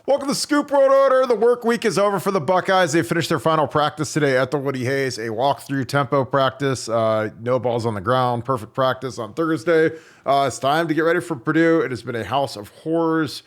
Welcome to Scoop World Order. The work week is over for the Buckeyes. They finished their final practice today at the Woody Hayes, a walkthrough tempo practice. No balls on the ground. Perfect practice on Thursday. It's time to get ready for Purdue. It has been a house of horrors.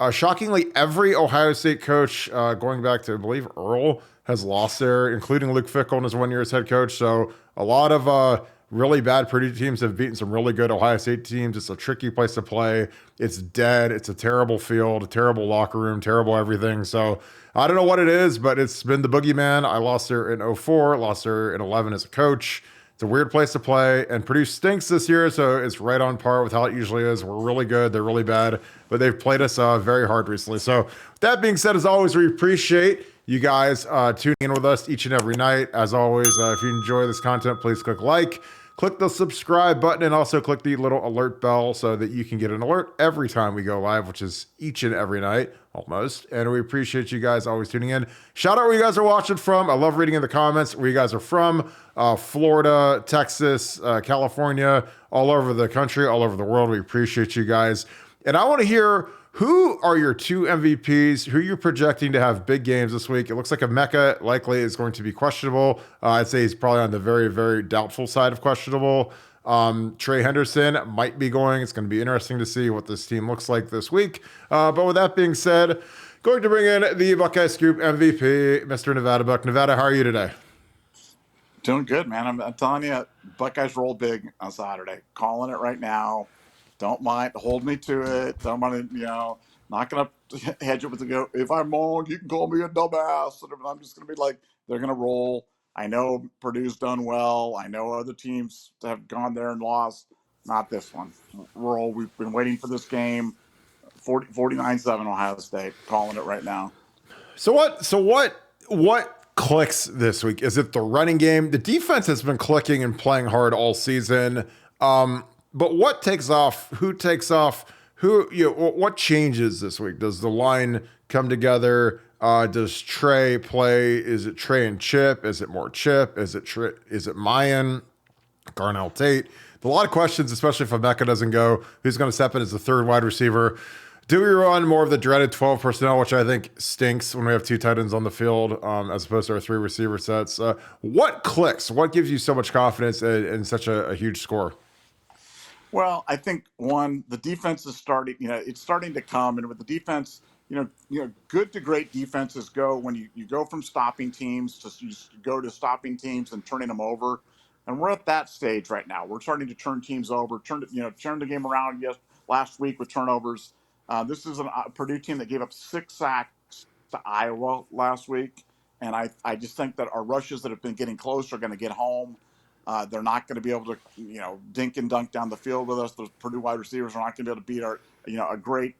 Shockingly, every Ohio State coach, going back to, I believe, Earl, has lost there, including Luke Fickell in his 1 year as head coach. So a lot of really bad Purdue teams have beaten some really good Ohio State teams. It's a tricky place to play. It's dead. It's a terrible field, a terrible locker room, terrible everything. So I don't know what it is, but it's been the boogeyman. I lost there in 04, lost there in 11 as a coach. It's a weird place to play, and Purdue stinks this year, so it's right on par with how it usually is. We're really good. They're really bad, but they've played us very hard recently. So that being said, as always, we appreciate you guys tuning in with us each and every night. As always, if you enjoy this content, please click like. Click the subscribe button and also click the little alert bell so that you can get an alert every time we go live, which is each and every night almost. And we appreciate you guys always tuning in. Shout out where you guys are watching from. I love reading in the comments where you guys are from. Florida, Texas, California, all over the country, all over the world. We appreciate you guys. And I want to hear, who are your two MVPs? Who you're projecting to have big games this week? It looks like Emeka likely is going to be questionable. I'd say he's probably on the very, very doubtful side of questionable. Trey Henderson might be going. It's going to be interesting to see what this team looks like this week. But with that being said, going to bring in the Buckeye Scoop MVP, Mr. Nevadabuck. Nevada, how are you today? Doing good, man. I'm telling you, Buckeyes roll big on Saturday. Calling it right now. Don't mind. Hold me to it. Don't mind, not going to hedge it with the go. If I'm wrong, you can call me a dumbass. And I'm just going to be like, they're going to roll. I know Purdue's done well. I know other teams have gone there and lost. Not this one. Roll. We've been waiting for this game. 49-7 Ohio State. Calling it right now. So what clicks this week? Is it the running game? The defense has been clicking and playing hard all season. But what takes off? Who takes off? What changes this week? Does the line come together? Does Trey play? Is it Trey and Chip? Is it more Chip? Is it Mayan? Garnell Tate? A lot of questions, especially if Emeka doesn't go. Who's going to step in as the third wide receiver? Do we run more of the dreaded 12 personnel, which I think stinks when we have two tight ends on the field, as opposed to our three receiver sets? What clicks? What gives you so much confidence in such a huge score? Well, I think the defense is starting. It's starting to come, and with the defense, good to great defenses go when you go from stopping teams to go to stopping teams and turning them over, and we're at that stage right now. We're starting to turn teams over, turn the game around. Yes, last week with turnovers. This is a Purdue team that gave up 6 sacks to Iowa last week, and I just think that our rushes that have been getting close are going to get home. They're not going to be able to, dink and dunk down the field with us. Those Purdue wide receivers are not going to be able to beat our, a great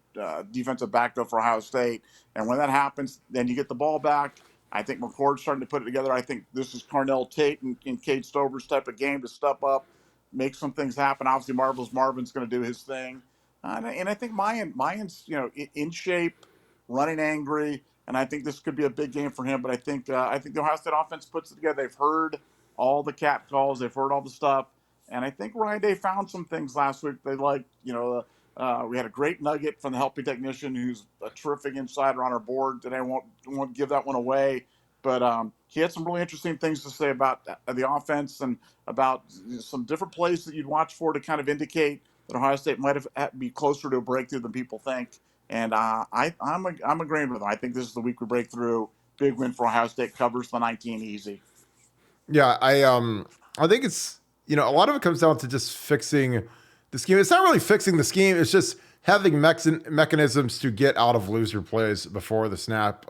defensive backfield for Ohio State. And when that happens, then you get the ball back. I think McCord's starting to put it together. I think this is Garnell Tate and Cade Stover's type of game to step up, make some things happen. Obviously, Marvin's going to do his thing. And I think Mayan's, in shape, running angry. And I think this could be a big game for him. But I think the Ohio State offense puts it together. They've heard all the cat calls, they've heard all the stuff, and I think Ryan Day found some things last week they liked. We had a great nugget from the helping technician, who's a terrific insider on our board. Today I won't give that one away, but he had some really interesting things to say about the offense and about some different plays that you'd watch for to kind of indicate that Ohio State might have be closer to a breakthrough than people think. And I'm agreeing with him. I think this is the week we break through. Big win for Ohio State, covers the 19 easy. Yeah, I think it's, a lot of it comes down to just fixing the scheme. It's not really fixing the scheme. It's just having mechanisms to get out of loser plays before the snap.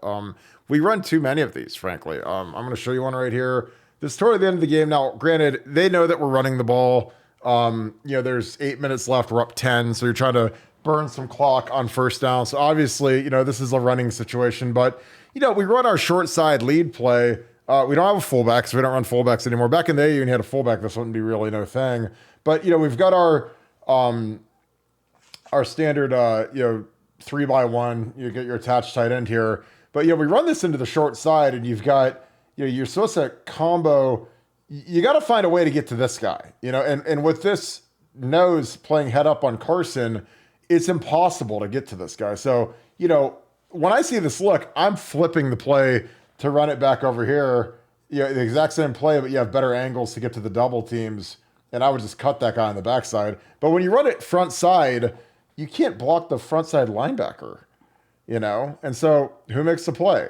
We run too many of these, frankly. I'm going to show you one right here. This toward the end of the game. Now, granted, they know that we're running the ball. There's 8 minutes left. We're up 10. So you're trying to burn some clock on first down. So obviously, this is a running situation. But, we run our short side lead play. We don't have a fullback, so we don't run fullbacks anymore. Back in the day, you even had a fullback. This wouldn't be really no thing. But, we've got our standard, 3x1. You get your attached tight end here. But, we run this into the short side, and you've got, you're supposed to combo. You got to find a way to get to this guy, and with this nose playing head up on Carson, it's impossible to get to this guy. So, when I see this look, I'm flipping the play to run it back over here. The exact same play, but you have better angles to get to the double teams. And I would just cut that guy on the backside. But when you run it front side, you can't block the front side linebacker, And so who makes the play?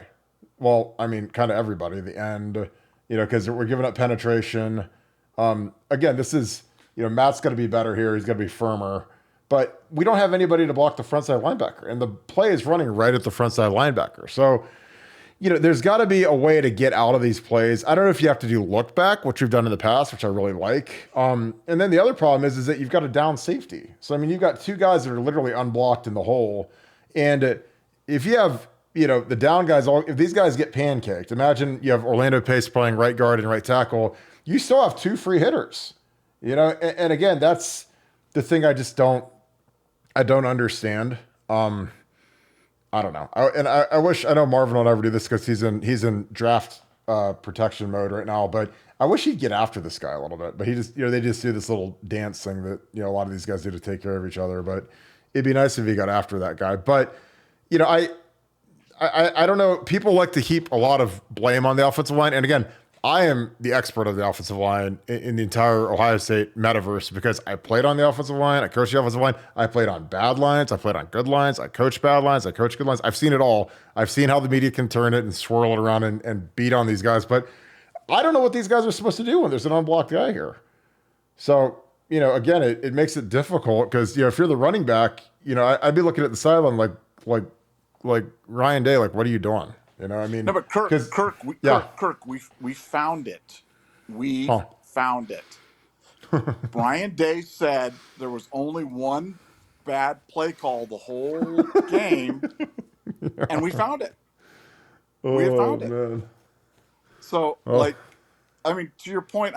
Well, I mean, kind of everybody at the end, because we're giving up penetration. Again, this is, Matt's going to be better here. He's going to be firmer. But we don't have anybody to block the frontside linebacker. And the play is running right at the frontside linebacker. So, there's got to be a way to get out of these plays. I don't know if you have to do look back, which we've done in the past, which I really like. And then the other problem is that you've got a down safety. So, I mean, you've got two guys that are literally unblocked in the hole. And if you have, the down guys, if these guys get pancaked, imagine you have Orlando Pace playing right guard and right tackle. You still have two free hitters, and again, that's the thing I don't understand. I don't know. I wish, I know Marvin will never do this because he's in draft protection mode right now, but I wish he'd get after this guy a little bit. But he just, they just do this little dance thing that, a lot of these guys do to take care of each other. But it'd be nice if he got after that guy. But, I don't know. People like to heap a lot of blame on the offensive line. And again, I am the expert of the offensive line in the entire Ohio State metaverse because I played on the offensive line. I coached the offensive line. I played on bad lines. I played on good lines. I coached bad lines. I coached good lines. I've seen it all. I've seen how the media can turn it and swirl it around and beat on these guys. But I don't know what these guys are supposed to do when there's an unblocked guy here. So, again, it makes it difficult because, if you're the running back, I'd be looking at the sideline like Ryan Day, like, what are you doing? I mean, no, but Kirk, we found it. We found it. Brian Day said there was only one bad play call the whole game, and we found it. We have found it. Man. So, I mean, to your point,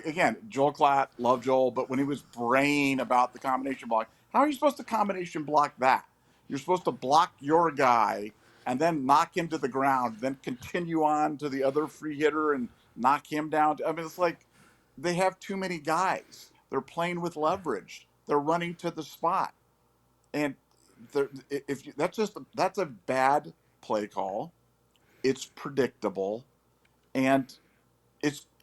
again, Joel Klatt, love Joel, but when he was braying about the combination block, how are you supposed to combination block that? You're supposed to block your guy and then knock him to the ground, then continue on to the other free hitter and knock him down. I mean, it's like they have too many guys. They're playing with leverage. They're running to the spot. And that's a bad play call. It's predictable. And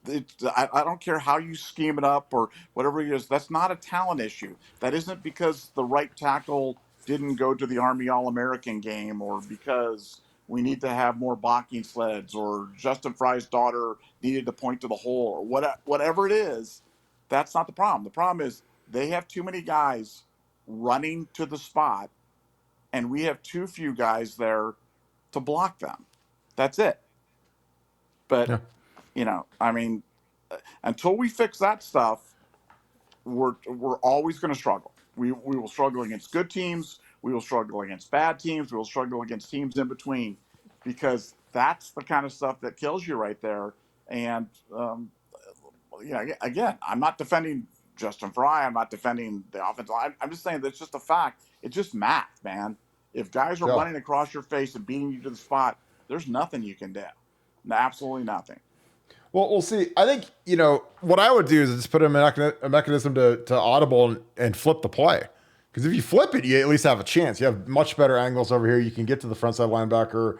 I don't care how you scheme it up or whatever it is. That's not a talent issue. That isn't because the right tackle didn't go to the Army All-American game or because we need to have more blocking sleds or Justin Fry's daughter needed to point to the hole or whatever it is. That's not the problem. The problem is they have too many guys running to the spot and we have too few guys there to block them. That's it. But, I mean, until we fix that stuff, we're always going to struggle. We will struggle against good teams. We will struggle against bad teams. We will struggle against teams in between because that's the kind of stuff that kills you right there. And, again, I'm not defending Justin Fry. I'm not defending the offense. I'm just saying that's just a fact. It's just math, man. If guys are running across your face and beating you to the spot, there's nothing you can do. Absolutely nothing. Well, we'll see. I think, what I would do is just put a mechanism to audible and flip the play. Because if you flip it, you at least have a chance. You have much better angles over here. You can get to the front side linebacker.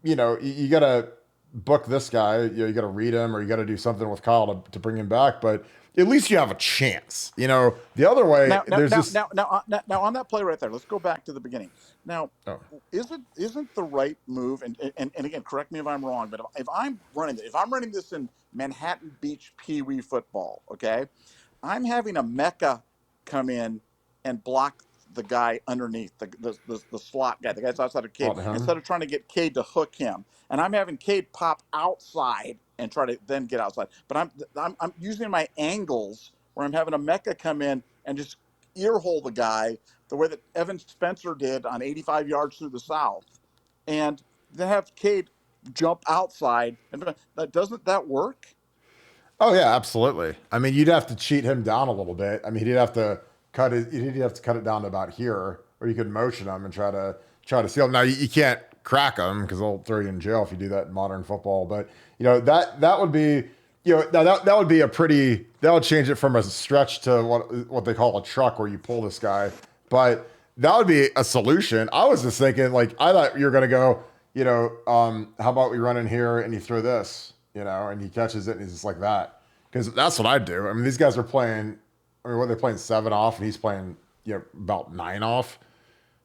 You got to book this guy. You got to read him or you got to do something with Kyle to bring him back. But at least you have a chance. The other way, now on that play right there, let's go back to the beginning. Now, isn't the right move, and again, correct me if I'm wrong, but if I'm running this in Manhattan Beach Pee Wee football, okay, I'm having a Mecca come in and block the guy underneath the slot guy, the guy's outside of Cade, instead of trying to get Cade to hook him, and I'm having Cade pop outside and try to then get outside. But I'm using my angles where I'm having a Mecca come in and just earhole the guy the way that Evan Spencer did on 85 yards through the South, and then have Cade jump outside. And doesn't that work? Oh yeah, absolutely. I mean, you'd have to cheat him down a little bit. I mean, he'd have to cut it down to about here, or you could motion him and try to seal him. Now you can't crack him because they'll throw you in jail if you do that in modern football. But that would be that would be that would change it from a stretch to what they call a truck where you pull this guy. But that would be a solution. I was just thinking, like, I thought you were going to go, how about we run in here and you throw this, and he catches it and he's just like that. Because that's what I'd do. I mean, these guys are playing, what, they're playing 7 off and he's playing, about 9 off.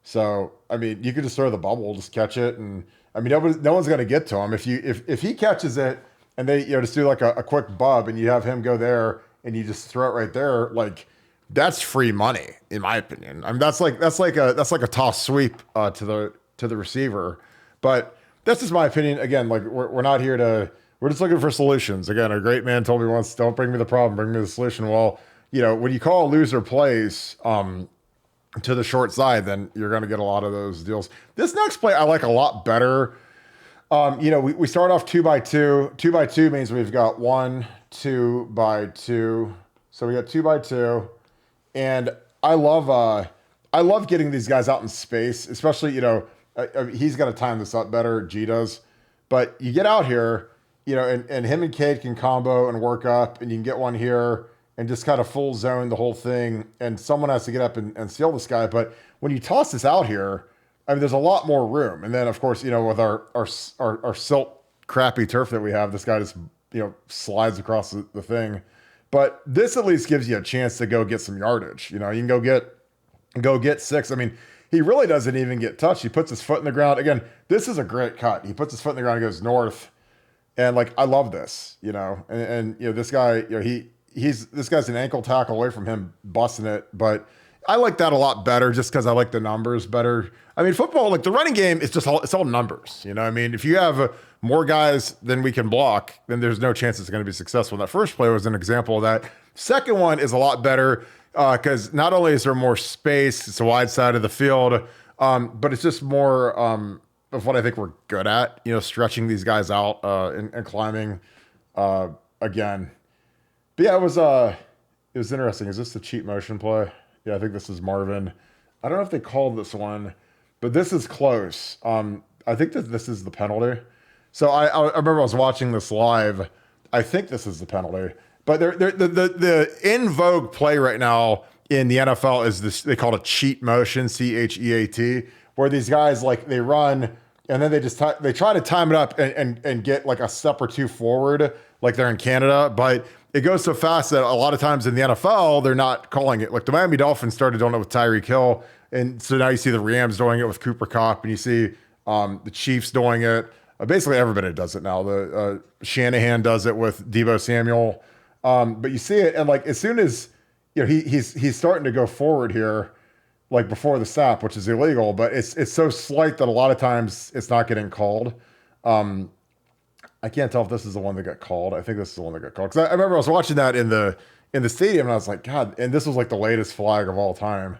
So, I mean, you could just throw the bubble, just catch it. And I mean, no one's going to get to him. If he catches it and they, just do like a quick bub and you have him go there and you just throw it right there, like, that's free money, in my opinion. I mean, that's like a toss sweep to the receiver. But that's just my opinion. Again, like we're not here to. We're just looking for solutions. Again, a great man told me once, "Don't bring me the problem, bring me the solution." Well, when you call loser plays to the short side, then you're going to get a lot of those deals. This next play I like a lot better. We start off 2 by 2. 2 by 2 means we've got 1, 2 by 2. So we got 2 by 2. And I love getting these guys out in space, especially, he's got to time this up better. G does. But you get out here, and him and Cade can combo and work up, and you can get one here and just kind of full zone the whole thing. And someone has to get up and seal this guy. But when you toss this out here, I mean, there's a lot more room. And then, of course, with our silt crappy turf that we have, this guy just, slides across the thing. But this at least gives you a chance to go get some yardage. You can go get 6. I mean, he really doesn't even get touched. He puts his foot in the ground. Again, this is a great cut. He puts his foot in the ground and goes north. And like, I love this, and this guy, this guy's an ankle tackle away from him busting it. But I like that a lot better just because I like the numbers better. I mean, football, like the running game, it's all numbers. I mean, if you have more guys than we can block, then there's no chance it's going to be successful. That first play was an example of that. Second one is a lot better because not only is there more space, it's a wide side of the field, but it's just more of what I think we're good at, stretching these guys out and climbing again. But yeah, it was interesting. Is this the cheat motion play? Yeah, I think this is Marvin. I don't know if they called this one, but this is close. I think that this is the penalty. So I remember I was watching this live. I think this is the penalty. But the in vogue play right now in the NFL is this. They call it a cheat motion, CHEAT, where these guys like they run and then they try to time it up and get like a step or two forward, like they're in Canada, but it goes so fast that a lot of times in the NFL, they're not calling it. Like the Miami Dolphins started doing it with Tyreek Hill. And so now you see the Rams doing it with Cooper Kupp, and you see the Chiefs doing it. Basically, everybody does it now. The Shanahan does it with Deebo Samuel. But you see it, and like as soon as he's starting to go forward here, like before the snap, which is illegal, but it's so slight that a lot of times it's not getting called. I can't tell if this is the one that got called. I think this is the one that got called. Because I remember I was watching that in the stadium, and I was like, God, and this was like the latest flag of all time.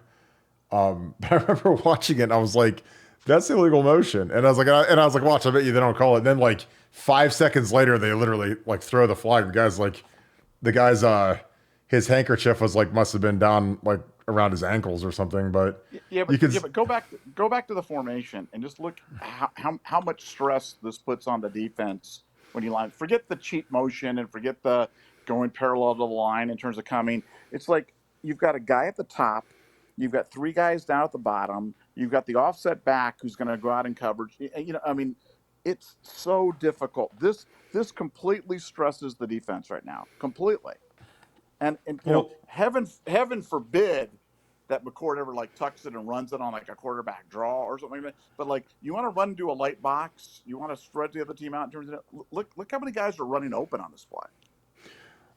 But I remember watching it, and I was like, that's illegal motion. And I was like, watch, I bet you they don't call it. And then like 5 seconds later, they literally like throw the flag. The guy's his handkerchief was like, must have been down like around his ankles or something. But but go back to the formation and just look how much stress this puts on the defense when you line. Forget the cheat motion and forget the going parallel to the line in terms of coming. It's like you've got a guy at the top, you've got 3 guys down at the bottom, you've got the offset back who's going to go out in coverage. I mean, it's so difficult. This completely stresses the defense right now, completely. And heaven forbid that McCord ever like tucks it and runs it on like a quarterback draw or something like that. But like you want to run into a light box, you want to spread the other team out in terms of look how many guys are running open on this play.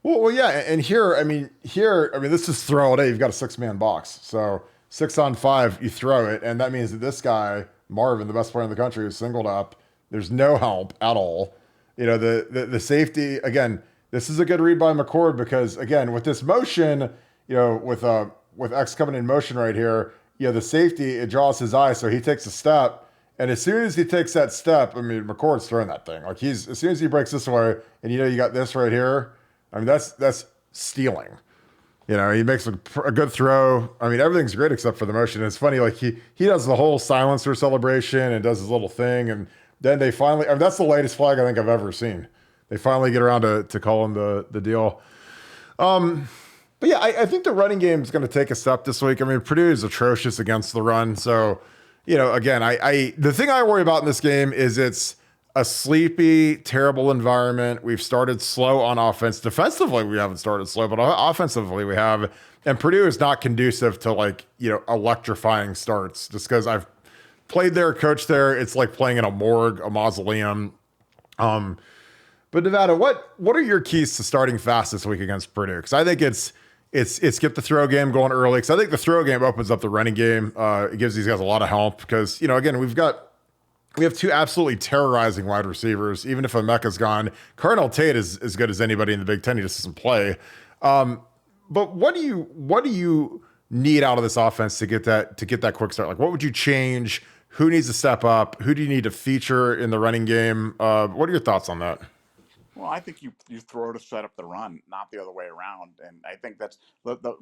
Well, yeah, and here, this is throw it. You've got a 6-man box, so 6 on 5, you throw it, and that means that this guy Marvin, the best player in the country, is singled up. There's no help at all. The safety again. This is a good read by McCord because again, with this motion, with X coming in motion right here, the safety, it draws his eye, so he takes a step. And as soon as he takes that step, McCord's throwing that thing. Like as soon as he breaks this away, and you got this right here, that's stealing. He makes a good throw. Everything's great except for the motion. And it's funny, like he does the whole silencer celebration and does his little thing, and then they finally, that's the latest flag I think I've ever seen. They finally get around to calling the deal. But yeah, I think the running game is going to take a step this week. I mean, Purdue is atrocious against the run. So, again, the thing I worry about in this game is it's a sleepy, terrible environment. We've started slow on offense. Defensively, we haven't started slow, but offensively we have. And Purdue is not conducive to electrifying starts just because I've played there, coached there. It's like playing in a morgue, a mausoleum. But Nevada, what are your keys to starting fast this week against Purdue? Because I think it's get the throw game going early. Because I think the throw game opens up the running game. It gives these guys a lot of help. Because again, we have two absolutely terrorizing wide receivers. Even if Emeka's gone, Cardinal Tate is as good as anybody in the Big Ten. He just doesn't play. But what do you need out of this offense to get that quick start? Like, what would you change? Who needs to step up? Who do you need to feature in the running game? What are your thoughts on that? Well, I think you throw to set up the run, not the other way around. And I think that's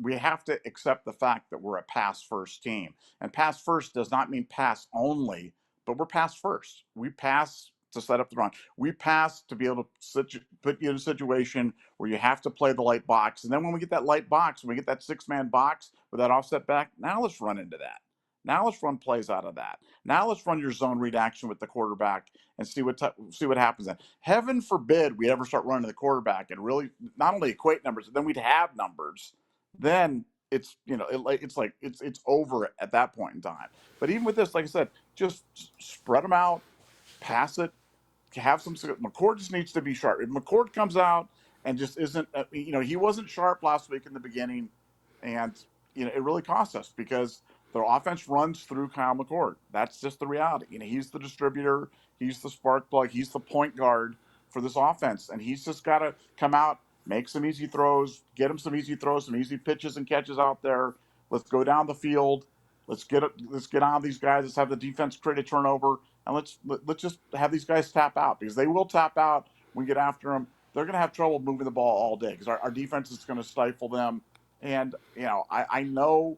we have to accept the fact that we're a pass first team. And pass first does not mean pass only, but we're pass first. We pass to set up the run. We pass to be able to put you in a situation where you have to play the light box. And then when we get that light box, when we get that 6-man box with that offset back, now let's run into that. Now let's run plays out of that. Now let's run your zone read action with the quarterback and see what happens then. Heaven forbid we ever start running the quarterback and really not only equate numbers, but then we'd have numbers. Then it's it's over at that point in time. But even with this, like I said, just spread them out, pass it, have some. McCord just needs to be sharp. If McCord comes out and just isn't, he wasn't sharp last week in the beginning, and it really cost us because their offense runs through Kyle McCord. That's just the reality. He's the distributor. He's the spark plug. He's the point guard for this offense. And he's just got to come out, make some easy throws, get him some easy throws, some easy pitches and catches out there. Let's go down the field. Let's get on these guys. Let's have the defense create a turnover. And let's just have these guys tap out because they will tap out when we get after them. They're going to have trouble moving the ball all day because our defense is going to stifle them. And, I know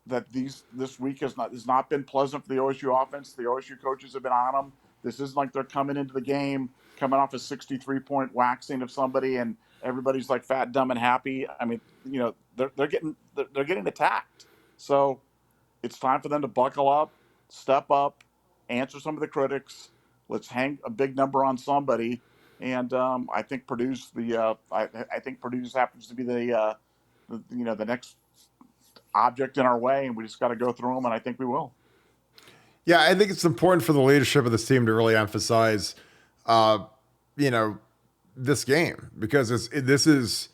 that this week has not been pleasant for the OSU offense. The OSU coaches have been on them. This isn't like they're coming into the game coming off a 63-point waxing of somebody and everybody's like fat, dumb, and happy. I mean, they're getting attacked. So it's time for them to buckle up, step up, answer some of the critics. Let's hang a big number on somebody. And I think Purdue's I think Purdue just happens to be the next object in our way, and we just got to go through them, and I think we will. Yeah, I think it's important for the leadership of this team to really emphasize, this game because this is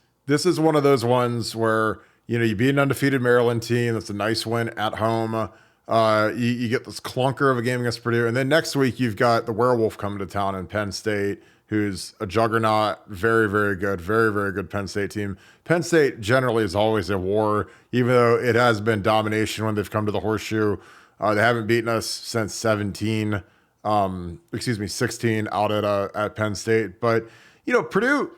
one of those ones where you beat an undefeated Maryland team. That's a nice win at home. You get this clunker of a game against Purdue, and then next week you've got the Werewolf coming to town in Penn State, who's a juggernaut, very, very good, very, very good Penn State team. Penn State generally is always a war, even though it has been domination when they've come to the Horseshoe. They haven't beaten us since 16 out at Penn State. But, Purdue,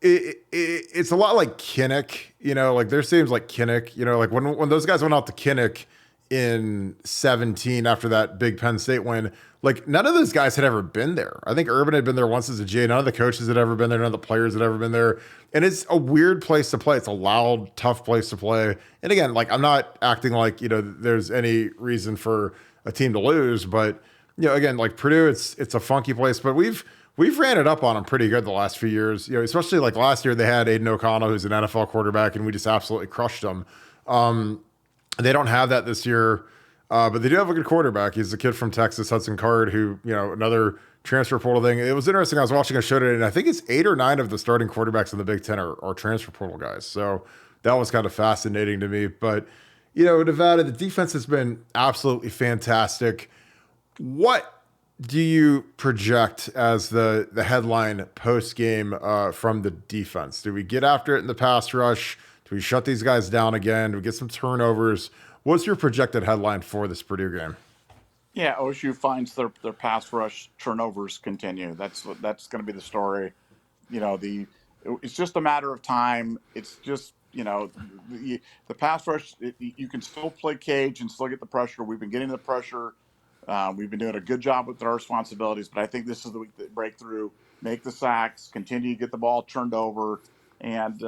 it's a lot like Kinnick, like their team's like Kinnick, like when those guys went out to Kinnick in 17 after that big Penn State win, like none of those guys had ever been there. I think Urban had been there once as a G. None of the coaches had ever been there. None of the players had ever been there. And it's a weird place to play. It's a loud, tough place to play. And again, like I'm not acting like, there's any reason for a team to lose, but again, like Purdue, it's a funky place, but we've ran it up on them pretty good the last few years, especially like last year they had Aiden O'Connell, who's an NFL quarterback, and we just absolutely crushed them. They don't have that this year, but they do have a good quarterback. He's a kid from Texas, Hudson Card, who, another transfer portal thing. It was interesting. I was watching a show today, and I think it's 8 or 9 of the starting quarterbacks in the Big Ten are transfer portal guys. So that was kind of fascinating to me. But, Nevada, the defense has been absolutely fantastic. What do you project as the headline post-game from the defense? Do we get after it in the pass rush? Do we shut these guys down again? Do we get some turnovers? What's your projected headline for this Purdue game? Yeah, OSU finds their pass rush turnovers continue. That's going to be the story. It's just a matter of time. It's just the pass rush. You can still play cage and still get the pressure. We've been getting the pressure. We've been doing a good job with our responsibilities, but I think this is the week that break through, make the sacks, continue to get the ball turned over, and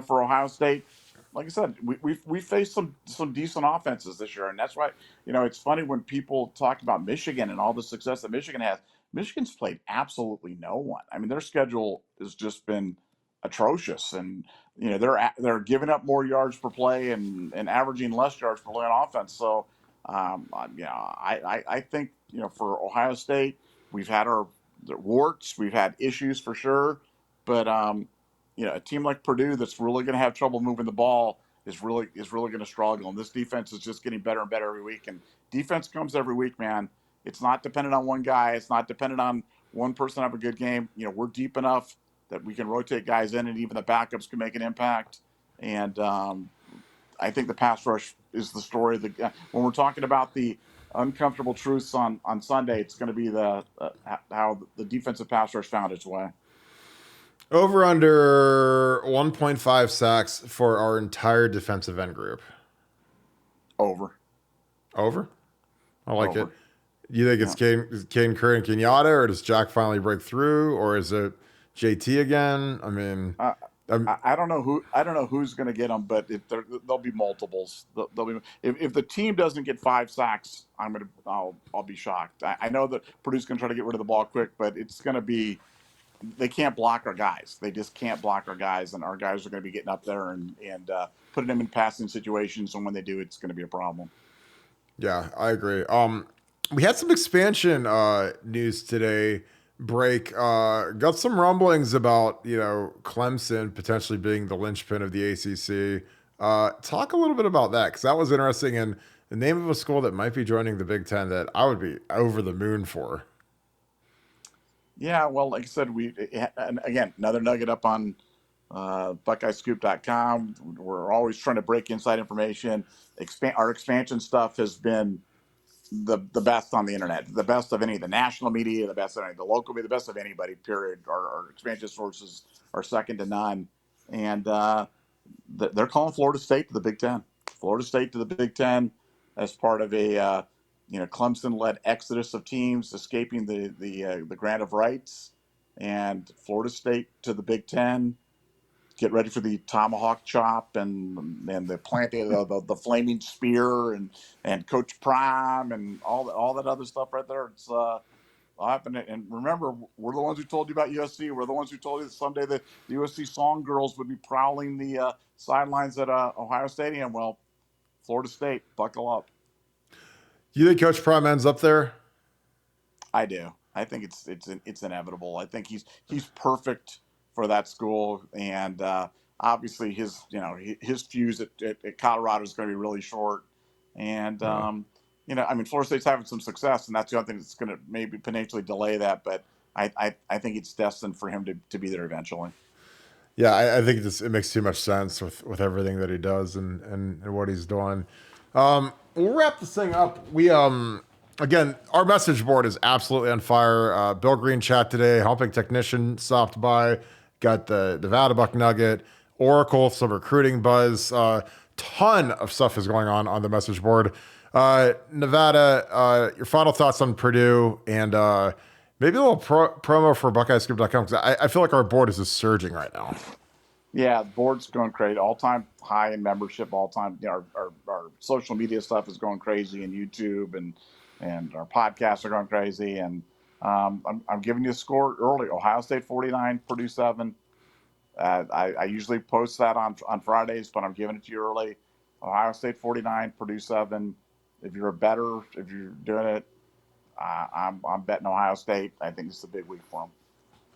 for Ohio State, like I said, we faced some decent offenses this year, and that's why it's funny when people talk about Michigan and all the success that Michigan has. Michigan's played absolutely no one. I mean, their schedule has just been atrocious, and they're giving up more yards per play and averaging less yards per play on offense. So, I think for Ohio State, we've had our warts, we've had issues for sure, but a team like Purdue that's really going to have trouble moving the ball is really going to struggle. And this defense is just getting better and better every week. And defense comes every week, man. It's not dependent on one guy. It's not dependent on one person have a good game. We're deep enough that we can rotate guys in, and even the backups can make an impact. And I think the pass rush is the story. When we're talking about the uncomfortable truths on Sunday, it's going to be how the defensive pass rush found its way. Over under 1.5 sacks for our entire defensive end group. Over. I like it. You think it's Caden Curry and Kenyatta, or does Jack finally break through, or is it JT again? I mean, I don't know who's going to get them, but there'll be multiples. There'll be if the team doesn't get 5 sacks, I'll be shocked. I know that Purdue's going to try to get rid of the ball quick, but it's going to be. They can't block our guys. They just can't block our guys, and our guys are going to be getting up there and putting them in passing situations. And when they do, it's going to be a problem. Yeah, I agree. We had some expansion news today break. Got some rumblings about Clemson potentially being the linchpin of the ACC. Talk a little bit about that, because that was interesting, and the name of a school that might be joining the Big Ten that I would be over the moon for. Yeah, well, like I said, and again, another nugget up on BuckeyeScoop.com. We're always trying to break inside information. Our expansion stuff has been the best on the internet, the best of any of the national media, the best of any of the local media, the best of anybody, period. Our expansion sources are second to none. And they're calling Florida State to the Big Ten. Florida State to the Big Ten as part of a Clemson-led exodus of teams escaping the grant of rights, and Florida State to the Big Ten. Get ready for the tomahawk chop and the planting of the flaming spear and Coach Prime and all that other stuff right there. It's happen. And remember, we're the ones who told you about USC. We're the ones who told you that someday the USC Song Girls would be prowling the sidelines at Ohio Stadium. Well, Florida State, buckle up. You think Coach Prime ends up there? I do. I think it's inevitable. I think he's perfect for that school, and obviously his fuse at Colorado is going to be really short. And Florida State's having some success, and that's the other thing that's going to maybe potentially delay that. But I think it's destined for him to be there eventually. Yeah, I think it makes too much sense with everything that he does and what he's doing. We'll wrap this thing up. We again, our message board is absolutely on fire. Bill Greene chat today, helping technician stopped by, got the Nevadabuck nugget, Oracle, some recruiting buzz. Ton of stuff is going on the message board. Nevada, your final thoughts on Purdue, and maybe a little promo for BuckeyeScoop.com, because I feel like our board is just surging right now. Yeah, the board's going crazy. All-time high in membership. All-time, our social media stuff is going crazy, and YouTube and our podcasts are going crazy. And I'm giving you a score early: Ohio State 49, Purdue 7. I usually post that on Fridays, but I'm giving it to you early. Ohio State 49, Purdue 7. If you're doing it, I'm betting Ohio State. I think it's a big week for them.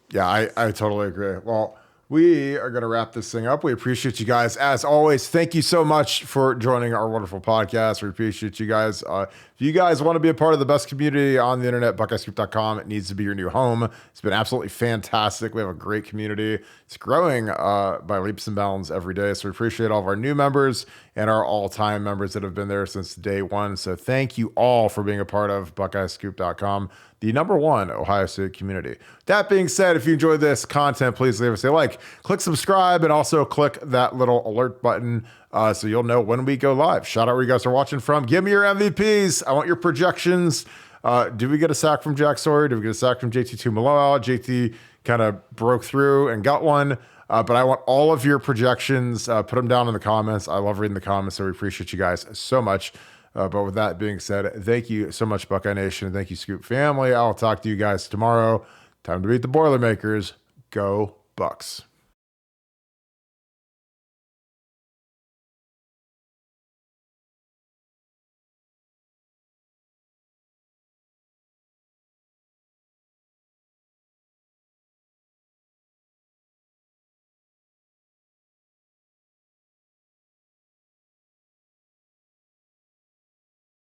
Yeah, I totally agree. Well, we are going to wrap this thing up. We appreciate you guys. As always, thank you so much for joining our wonderful podcast. We appreciate you guys. If you guys want to be a part of the best community on the internet, BuckeyeScoop.com, it needs to be your new home. It's been absolutely fantastic. We have a great community. It's growing by leaps and bounds every day. So we appreciate all of our new members and our all-time members that have been there since day one. So thank you all for being a part of BuckeyeScoop.com, the #1 Ohio State community. That being said, if you enjoyed this content, please leave us a like, click subscribe, and also click that little alert button so you'll know when we go live. Shout out where you guys are watching from. Give me your MVPs. I want your projections. Did we get a sack from Jack Sawyer? Did we get a sack from JT Tuimoloau? JT kind of broke through and got one. But I want all of your projections. Put them down in the comments. I love reading the comments, so we appreciate you guys so much. But with that being said, thank you so much, Buckeye Nation. Thank you, Scoop family. I'll talk to you guys tomorrow. Time to beat the Boilermakers. Go Bucks.